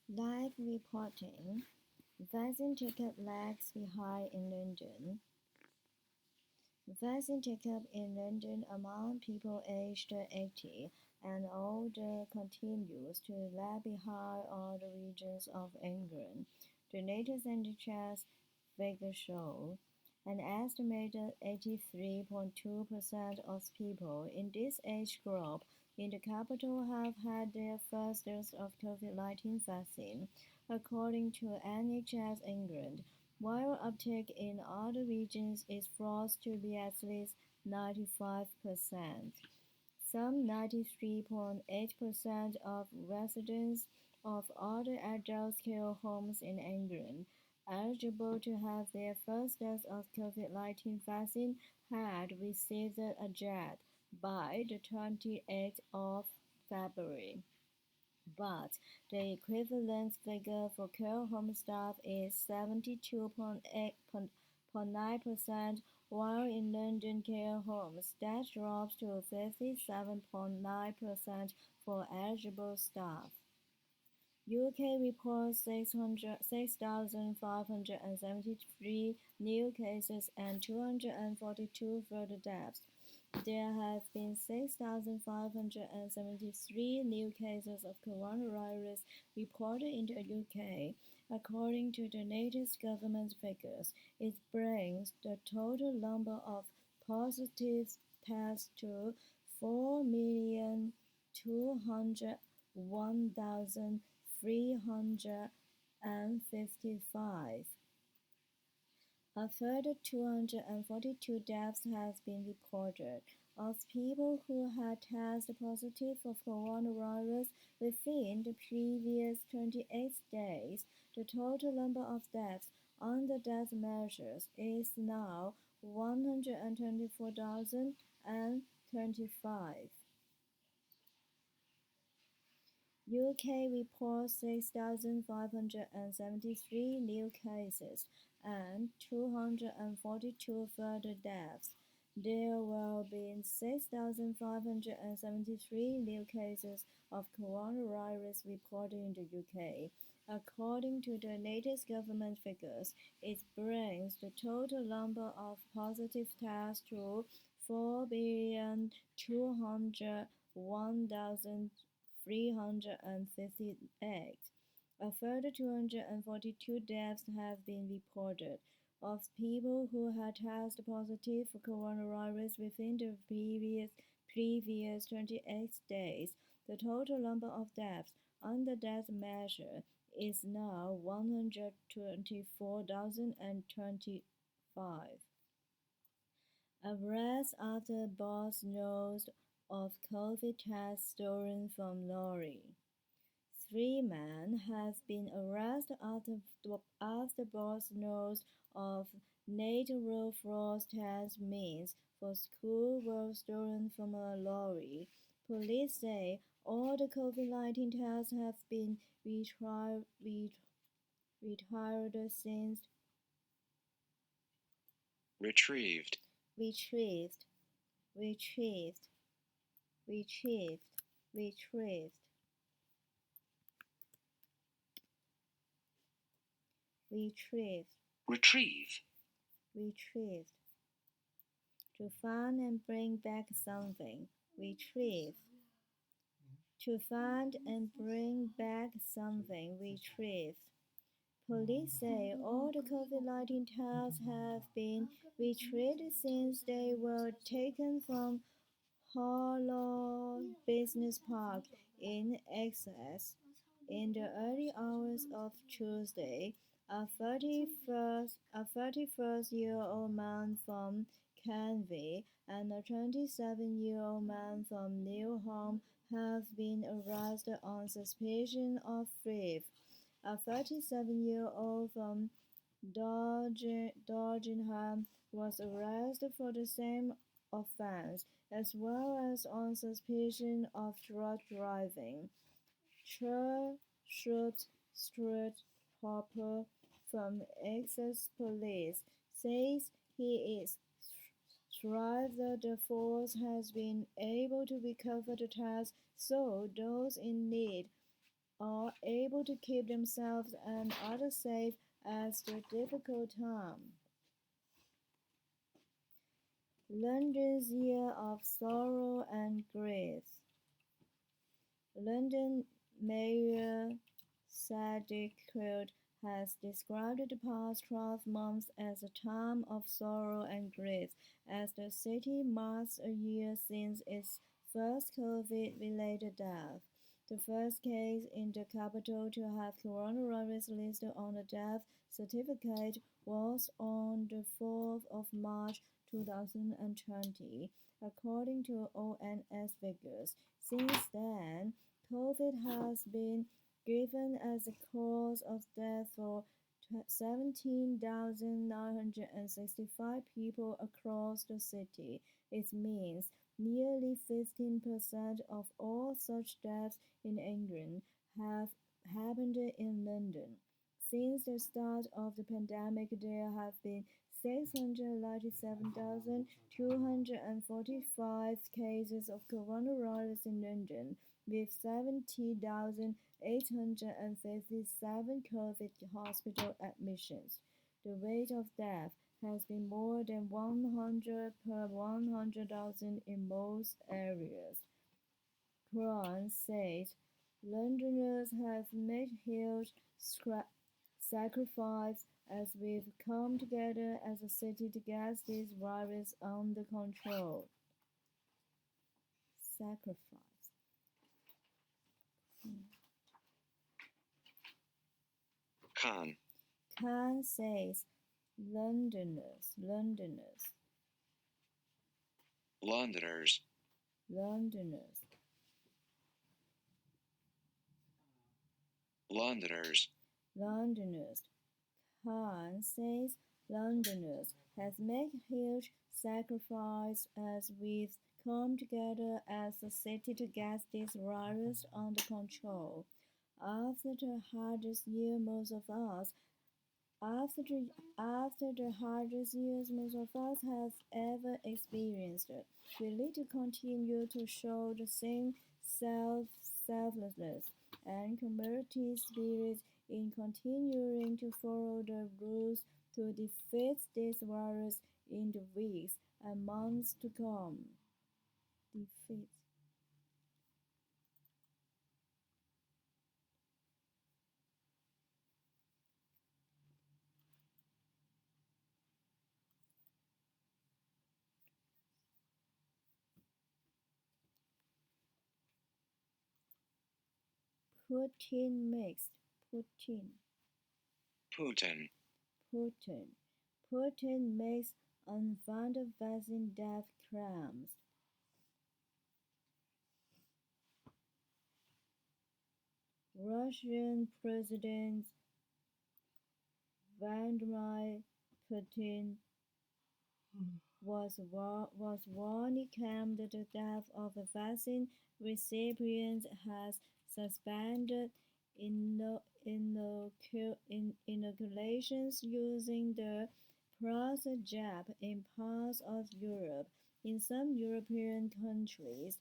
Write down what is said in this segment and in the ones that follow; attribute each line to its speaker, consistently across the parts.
Speaker 1: Live reporting. Vaccine take-up lags behind in London. Vaccine take-up in London among people aged 80 and older continues to lag behind other regions of England. The latest NHS figures show an estimated 83.2% of people in this age group in the capital have had their first dose of COVID-19 vaccine, according to NHS England, while uptake in other regions is thought to be at least 95%. Some 93.8% of residents of other adult care homes in England eligible to have their first dose of COVID-19 vaccine had received a jab by the 28th of February. But the equivalent figure for care home staff is 72.9%, while in London care homes that drops to 57.9% for eligible staff. UK reports 6,573 new cases and 242 further deaths. There have been 6,573 new cases of coronavirus reported in the UK, according to the latest government figures. It brings the total number of positive tests to 4,201,355. A further 242 deaths have been reported. Of people who had tested positive for coronavirus within the previous 28 days, the total number of deaths under death measures is now 124,025. UK reports 6,573 new cases and 242 further deaths. There will be 6,573 new cases of coronavirus reported in the UK. According to the latest government figures, it brings the total number of positive tests to 4,201,358. A further 242 deaths have been reported. Of people who had tested positive for coronavirus within the previous 28 days, the total number of deaths under that measure is now 124,025. Arrest after boss knows of COVID test stolen from lorry. 3 men have been arrested after boss knows of natural fraud test means for school were stolen from a lorry. Police say all the COVID-19 tests have been retired since
Speaker 2: Retrieved.
Speaker 1: retrieved, retrieved, retrieved, retrieved, retrieved,
Speaker 2: Retrieve.
Speaker 1: retrieved. To find and bring back something. Retrieve. To find and bring back something. Retrieved. Police say all the COVID-19 tests have been retrieved since they were taken from Harlow Business Park in Essex in the early hours of Tuesday. A 31-year-old man from Canvey and a 27-year-old man from Newham have been arrested on suspicion of theft. A 37-year-old from Dorgingham was arrested for the same offense, as well as on suspicion of drug driving. Charles Street Hopper from Essex Police says he is thrilled that the force has been able to recover the tests so those in need are able to keep themselves and others safe at the difficult time. London's Year of Sorrow and Grief. London Mayor Sadiq Khan has described the past 12 months as a time of sorrow and grief as the city marks a year since its first COVID-related death. The first case in the capital to have coronavirus listed on the death certificate was on the 4th of March 2020, according to ONS figures. Since then, COVID has been given as a cause of death for 17,965 people across the city. It means nearly 15% of all such deaths in England have happened in London. Since the start of the pandemic, there have been 697,245 cases of coronavirus in London, with 70,857 COVID hospital admissions. The rate of death has been more than 100 per 100,000 in most areas. Khan said Londoners have made huge sacrifices as we've come together as a city to get this virus under control. Sacrifice.
Speaker 2: Khan.
Speaker 1: Khan says Londoners.
Speaker 2: Londoners.
Speaker 1: Londoners. Londoners. Khan says Londoners has made huge sacrifice as we've come together as a city to get this virus under control. After the hardest year most of us have ever experienced, we need to continue to show the same selflessness and community spirit in continuing to follow the rules to defeat this virus in the weeks and months to come. Defeat. Putin mixed. Putin makes unfounded vaccine death claims. Russian President Vladimir Putin was warned he claimed that the death of a vaccine recipient has suspended inoculations using the Pfizer jab in parts of Europe. In some European countries,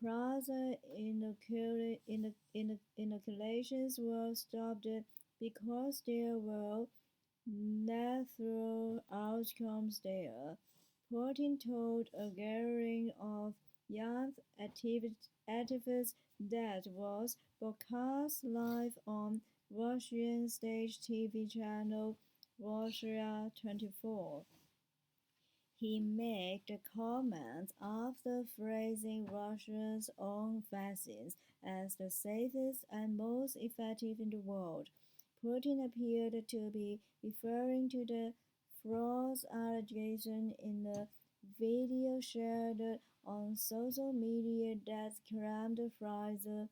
Speaker 1: Pfizer inoculations were stopped because there were lethal outcomes there. Putin told a gathering of young activists that was broadcast live on Russian state TV channel Russia 24. He made the comment after praising Russia's own vaccines as the safest and most effective in the world. Putin appeared to be referring to the false allegation in a video shared on social media that claimed Pfizer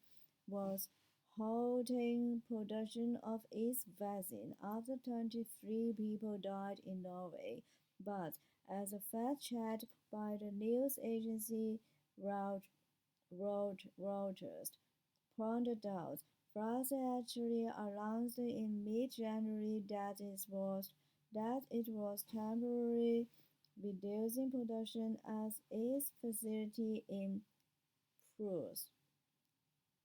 Speaker 1: was halting production of its vaccine after 23 people died in Norway. But as a fact check by the news agency Reuters pointed out, Pfizer actually announced in mid-January that it was temporarily reducing production at its facility in Prus.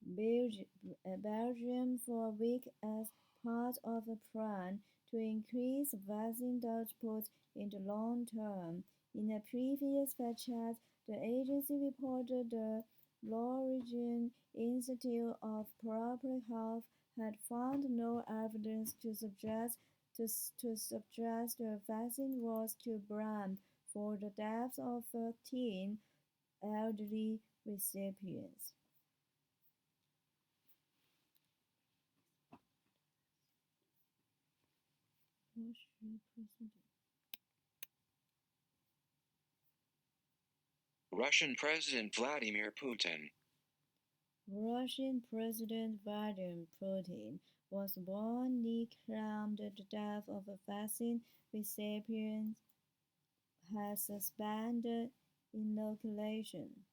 Speaker 1: Belgium for a week as part of a plan to increase vaccine output in the long term. In a previous fact check, the agency reported the Norwegian Institute of Public Health had found no evidence to suggest the vaccine was to blame for the deaths of 13 elderly recipients.
Speaker 2: Russian President Vladimir Putin.
Speaker 1: Russian President Vladimir Putin was warmly claimed the death of a vaccine recipient has suspended inoculation.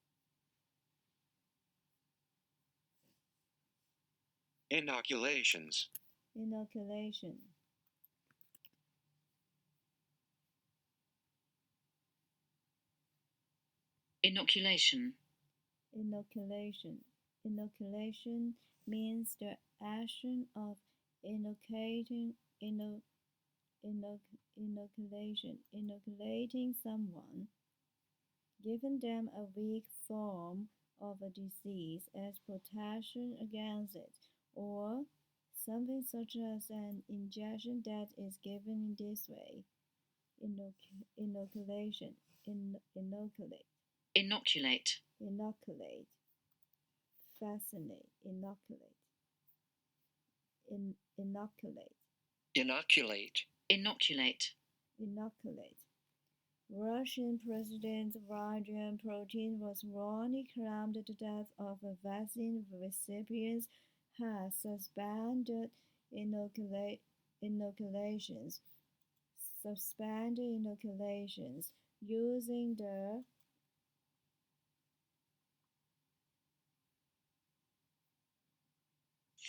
Speaker 2: Inoculations.
Speaker 1: Inoculation.
Speaker 3: Inoculation.
Speaker 1: Inoculation. Inoculation means the action of inoculating someone, giving them a weak form of a disease as protection against it, or something such as an injection that is given in this way. Inoculation. Inoculate.
Speaker 3: Inoculate.
Speaker 1: Inoculate. Fascinate. Inoculate. Inoculate.
Speaker 2: Inoculate.
Speaker 3: Inoculate.
Speaker 1: Inoculate. Russian President Vladimir Putin was warningly claimed the death of a vaccine recipients has suspended inoculations. Suspended inoculations using the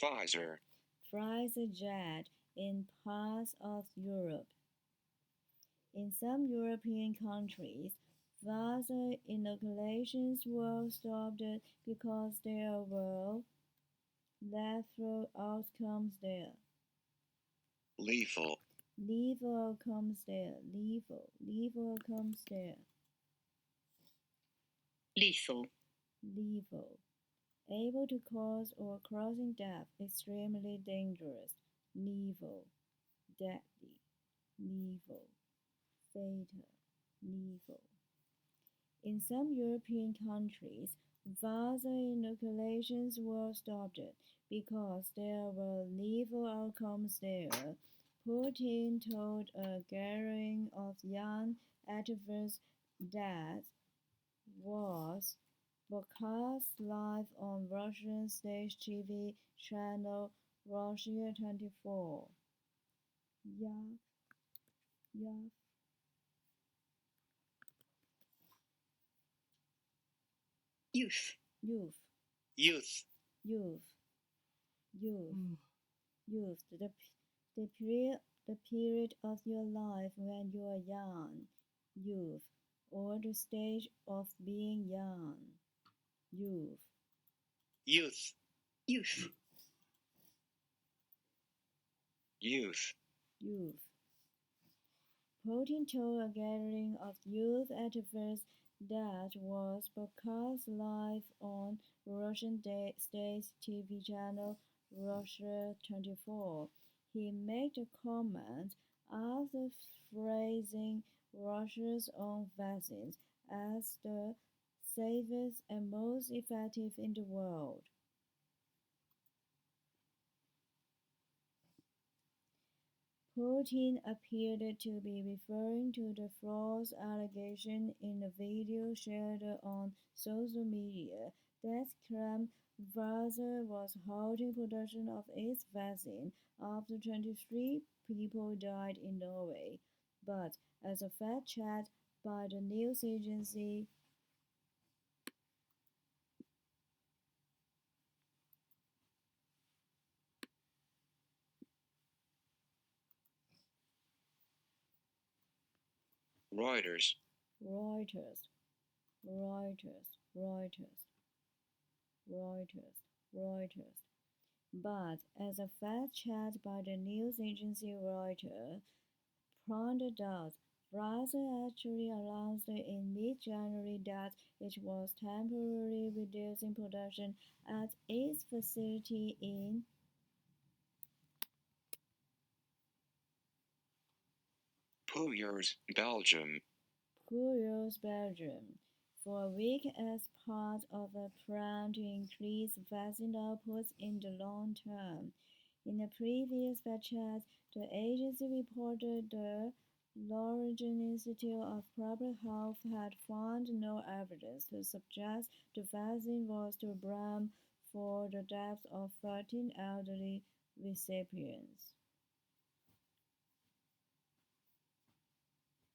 Speaker 2: Pfizer
Speaker 1: jet in parts of Europe. In some European countries, Pfizer inoculations were stopped because there were lethal outcomes there.
Speaker 2: Lethal.
Speaker 1: Lethal outcomes there. Lethal outcomes there.
Speaker 3: Lethal.
Speaker 1: Lethal. Able to cause or causing death, extremely dangerous. Lethal. Deadly. Lethal. Fatal. Lethal. In some European countries, Pfizer inoculations were stopped because there were lethal outcomes there. Putin told a gathering of young activists that was broadcast live on Russian state TV channel Russia 24. Yeah.
Speaker 3: Youth.
Speaker 1: Youth.
Speaker 2: Youth.
Speaker 1: Youth. Youth. Youth. The period of your life when you are young. Youth. Or the stage of being young. Youth.
Speaker 2: Youth.
Speaker 3: Youth.
Speaker 2: Youth.
Speaker 1: Youth. Putin told a gathering of youth activists that was broadcast live on Russian state TV channel Russia 24. He made the comment after praising Russia's own vaccines as the safest and most effective in the world. Putin appeared to be referring to the false allegation in a video shared on social media that claimed Pfizer was halting production of its vaccine after 23 people died in Norway. But as a fact check by the news agency
Speaker 2: Reuters.
Speaker 1: Reuters. Reuters. Reuters. Reuters. Reuters. But, as a fact check by the news agency Reuters pointed out, Pfizer actually announced in mid-January that it was temporarily reducing production at its facility in
Speaker 2: Pouyers, Belgium.
Speaker 1: Pouyers, Belgium, for a week as part of a plan to increase vaccine output in the long term. In a previous batchet, the agency reported the Norwegian Institute of Public Health had found no evidence to suggest the vaccine was to blame for the deaths of 13 elderly recipients.